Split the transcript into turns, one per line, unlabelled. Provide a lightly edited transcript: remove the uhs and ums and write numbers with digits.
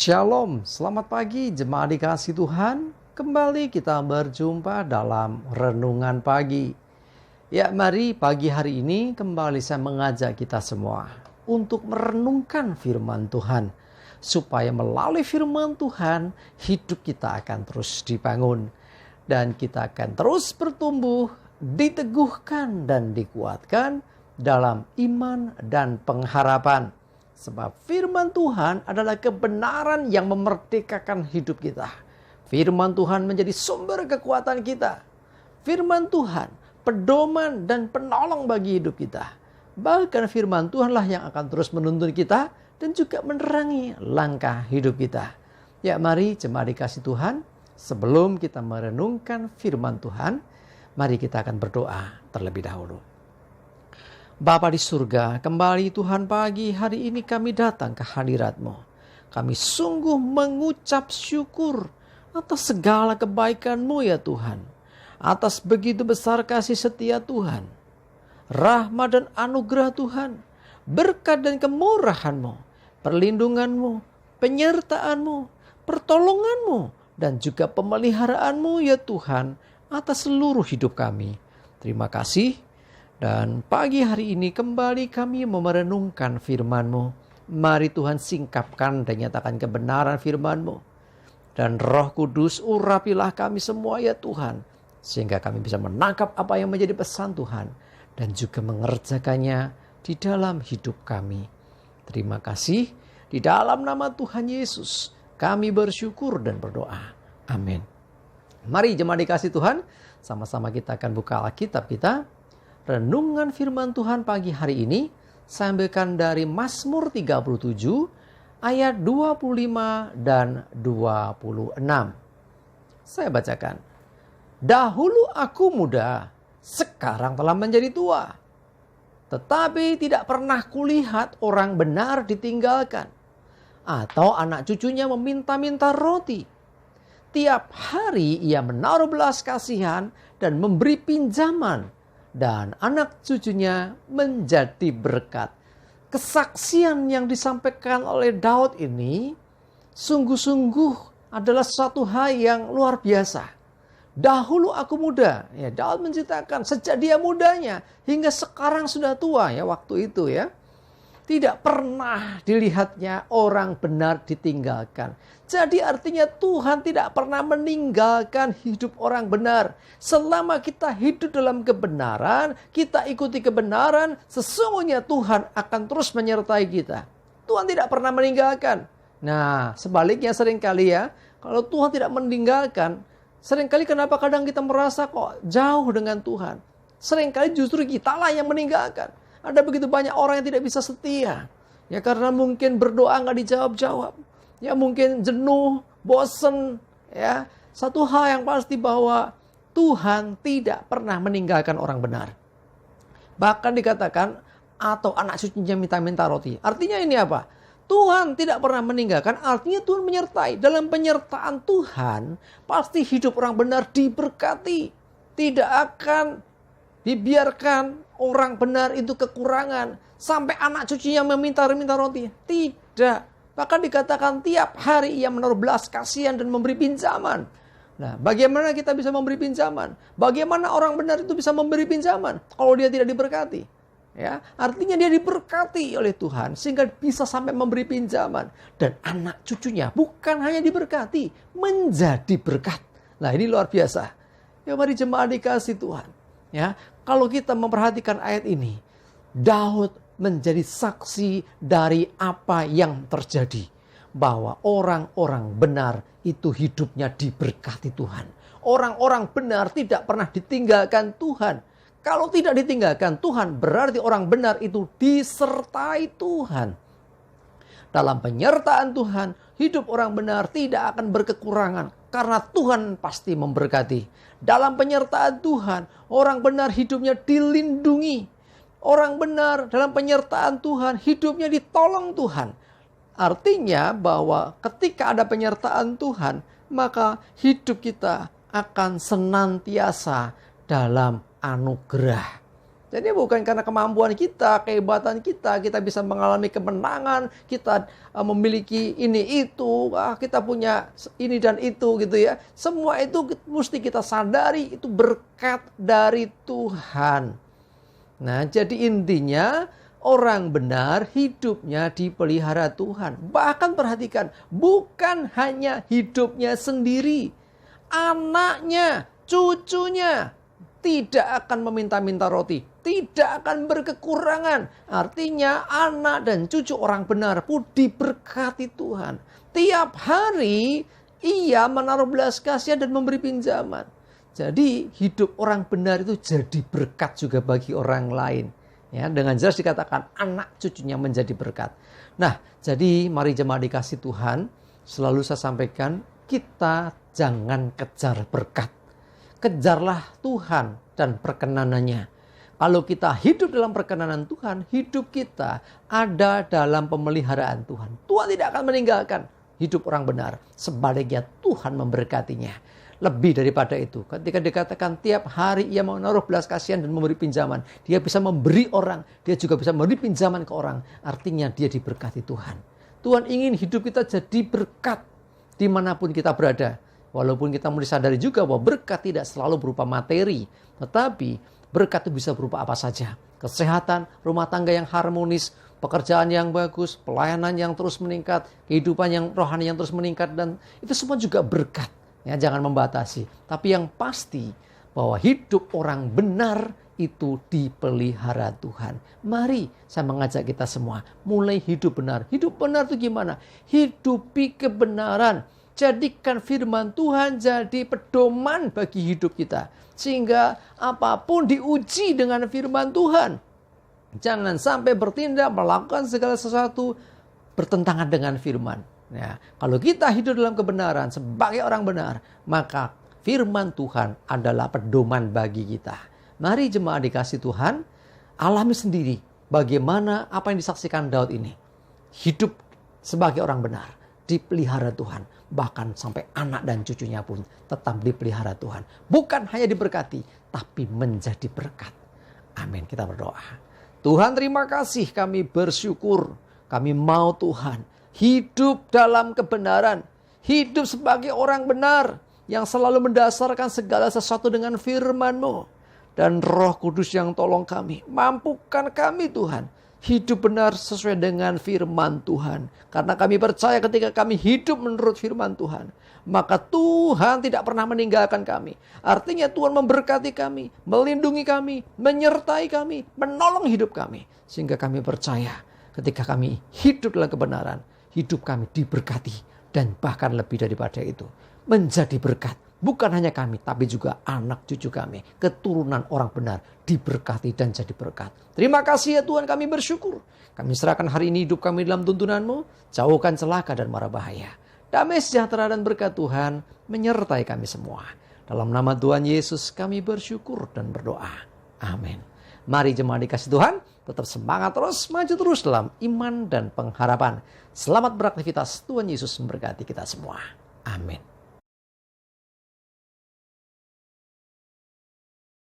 Shalom, selamat pagi jemaat dikasih Tuhan. Kembali kita berjumpa dalam renungan pagi. Ya, mari pagi hari ini kembali saya mengajak kita semua untuk merenungkan firman Tuhan. Supaya melalui firman Tuhan, hidup kita akan terus dibangun. Dan kita akan terus bertumbuh, diteguhkan dan dikuatkan dalam iman dan pengharapan. Sebab firman Tuhan adalah kebenaran yang memerdekakan hidup kita. Firman Tuhan menjadi sumber kekuatan kita. Firman Tuhan, pedoman dan penolong bagi hidup kita. Bahkan firman Tuhanlah yang akan terus menuntun kita dan juga menerangi langkah hidup kita. Ya, mari jemaat dikasih Tuhan, sebelum kita merenungkan firman Tuhan, mari kita akan berdoa terlebih dahulu. Bapa di surga, kembali Tuhan pagi hari ini kami datang ke hadirat-Mu. Kami sungguh mengucap syukur atas segala kebaikan-Mu ya Tuhan. Atas begitu besar kasih setia Tuhan. Rahmat dan anugerah Tuhan. Berkat dan kemurahan-Mu. Perlindungan-Mu. Penyertaan-Mu. Pertolongan-Mu. Dan juga pemeliharaan-Mu ya Tuhan. Atas seluruh hidup kami. Terima kasih. Dan pagi hari ini kembali kami merenungkan firman-Mu. Mari Tuhan singkapkan dan nyatakan kebenaran firman-Mu. Dan Roh Kudus urapilah kami semua ya Tuhan. Sehingga kami bisa menangkap apa yang menjadi pesan Tuhan. Dan juga mengerjakannya di dalam hidup kami. Terima kasih. Di dalam nama Tuhan Yesus kami bersyukur dan berdoa. Amin. Mari jemaat dikasih Tuhan. Sama-sama kita akan buka Alkitab kita. Renungan firman Tuhan pagi hari ini saya ambilkan dari Mazmur 37 ayat 25 dan 26. Saya bacakan. Dahulu aku muda, sekarang telah menjadi tua. Tetapi tidak pernah kulihat orang benar ditinggalkan, atau anak cucunya meminta-minta roti. Tiap hari ia menaruh belas kasihan dan memberi pinjaman. Dan anak cucunya menjadi berkat. Kesaksian yang disampaikan oleh Daud ini sungguh-sungguh adalah suatu hal yang luar biasa. Dahulu aku muda. Ya, Daud menceritakan sejak dia mudanya hingga sekarang sudah tua ya waktu itu ya. Tidak pernah dilihatnya orang benar ditinggalkan. Jadi artinya Tuhan tidak pernah meninggalkan hidup orang benar. Selama kita hidup dalam kebenaran, kita ikuti kebenaran, sesungguhnya Tuhan akan terus menyertai kita. Tuhan tidak pernah meninggalkan. Nah, sebaliknya seringkali ya, kalau Tuhan tidak meninggalkan, seringkali kenapa kadang kita merasa kok jauh dengan Tuhan. Seringkali justru kitalah yang meninggalkan. Ada begitu banyak orang yang tidak bisa setia. Ya karena mungkin berdoa nggak dijawab-jawab. Ya mungkin jenuh, bosen. Ya, satu hal yang pasti bahwa Tuhan tidak pernah meninggalkan orang benar. Bahkan dikatakan atau anak cucunya minta-minta roti. Artinya ini apa? Tuhan tidak pernah meninggalkan, artinya Tuhan menyertai. Dalam penyertaan Tuhan, pasti hidup orang benar diberkati. Tidak akan dibiarkan orang benar itu kekurangan. Sampai anak cucunya meminta roti. Tidak. Bahkan dikatakan tiap hari ia menaruh belas kasihan dan memberi pinjaman. Nah, bagaimana kita bisa memberi pinjaman? Bagaimana orang benar itu bisa memberi pinjaman kalau dia tidak diberkati? Ya, artinya dia diberkati oleh Tuhan sehingga bisa sampai memberi pinjaman. Dan anak cucunya bukan hanya diberkati, menjadi berkat. Nah, ini luar biasa. Ya, mari jemaat dikasih Tuhan. Ya, kalau kita memperhatikan ayat ini, Daud menjadi saksi dari apa yang terjadi. Bahwa orang-orang benar itu hidupnya diberkati Tuhan. Orang-orang benar tidak pernah ditinggalkan Tuhan. Kalau tidak ditinggalkan Tuhan, berarti orang benar itu disertai Tuhan. Dalam penyertaan Tuhan, hidup orang benar tidak akan berkekurangan. Karena Tuhan pasti memberkati. Dalam penyertaan Tuhan, orang benar hidupnya dilindungi. Orang benar dalam penyertaan Tuhan, hidupnya ditolong Tuhan. Artinya bahwa ketika ada penyertaan Tuhan, maka hidup kita akan senantiasa dalam anugerah. Jadi bukan karena kemampuan kita, kehebatan kita bisa mengalami kemenangan, kita memiliki ini itu, kita punya ini dan itu gitu ya. Semua itu mesti kita sadari itu berkat dari Tuhan. Nah, jadi intinya orang benar hidupnya dipelihara Tuhan. Bahkan perhatikan, bukan hanya hidupnya sendiri, anaknya, cucunya tidak akan meminta-minta roti, tidak akan berkekurangan. Artinya anak dan cucu orang benar pun diberkati Tuhan. Tiap hari ia menaruh belas kasihan dan memberi pinjaman. Jadi hidup orang benar itu jadi berkat juga bagi orang lain. Ya, dengan jelas dikatakan anak cucunya menjadi berkat. Nah, jadi mari jemaat dikasih Tuhan, selalu saya sampaikan kita jangan kejar berkat. Kejarlah Tuhan dan perkenanannya. Kalau kita hidup dalam perkenanan Tuhan, hidup kita ada dalam pemeliharaan Tuhan. Tuhan tidak akan meninggalkan hidup orang benar. Sebaliknya Tuhan memberkatinya. Lebih daripada itu, ketika dikatakan tiap hari ia menaruh belas kasihan dan memberi pinjaman. Dia bisa memberi orang, dia juga bisa memberi pinjaman ke orang. Artinya dia diberkati Tuhan. Tuhan ingin hidup kita jadi berkat dimanapun kita berada. Walaupun kita mesti sadari juga bahwa berkat tidak selalu berupa materi. Tetapi berkat itu bisa berupa apa saja. Kesehatan, rumah tangga yang harmonis, pekerjaan yang bagus, pelayanan yang terus meningkat, kehidupan yang rohani yang terus meningkat. Dan itu semua juga berkat. Ya, jangan membatasi. Tapi yang pasti bahwa hidup orang benar itu dipelihara Tuhan. Mari saya mengajak kita semua mulai hidup benar. Hidup benar itu gimana? Hidupi kebenaran. Jadikan firman Tuhan jadi pedoman bagi hidup kita. Sehingga apapun diuji dengan firman Tuhan. Jangan sampai bertindak melakukan segala sesuatu bertentangan dengan firman. Ya, kalau kita hidup dalam kebenaran sebagai orang benar, maka firman Tuhan adalah pedoman bagi kita. Mari jemaat dikasih Tuhan, alami sendiri bagaimana apa yang disaksikan Daud ini. Hidup sebagai orang benar, dipelihara Tuhan. Bahkan sampai anak dan cucunya pun tetap dipelihara Tuhan. Bukan hanya diberkati, tapi menjadi berkat. Amin. Kita berdoa. Tuhan, terima kasih, kami bersyukur. Kami mau Tuhan hidup dalam kebenaran. Hidup sebagai orang benar yang selalu mendasarkan segala sesuatu dengan firman-Mu. Dan Roh Kudus yang tolong kami. Mampukan kami Tuhan hidup benar sesuai dengan firman Tuhan. Karena kami percaya ketika kami hidup menurut firman Tuhan, maka Tuhan tidak pernah meninggalkan kami. Artinya Tuhan memberkati kami, melindungi kami, menyertai kami, menolong hidup kami. Sehingga kami percaya ketika kami hidup dalam kebenaran, hidup kami diberkati. Dan bahkan lebih daripada itu, menjadi berkat. Bukan hanya kami, tapi juga anak cucu kami, keturunan orang benar, diberkati dan jadi berkat. Terima kasih ya Tuhan, kami bersyukur. Kami serahkan hari ini hidup kami dalam tuntunan-Mu, jauhkan celaka dan mara bahaya. Damai sejahtera dan berkat Tuhan menyertai kami semua. Dalam nama Tuhan Yesus kami bersyukur dan berdoa. Amin. Mari jemaat dikasih Tuhan, tetap semangat terus, maju terus dalam iman dan pengharapan. Selamat beraktivitas, Tuhan Yesus memberkati kita semua. Amin.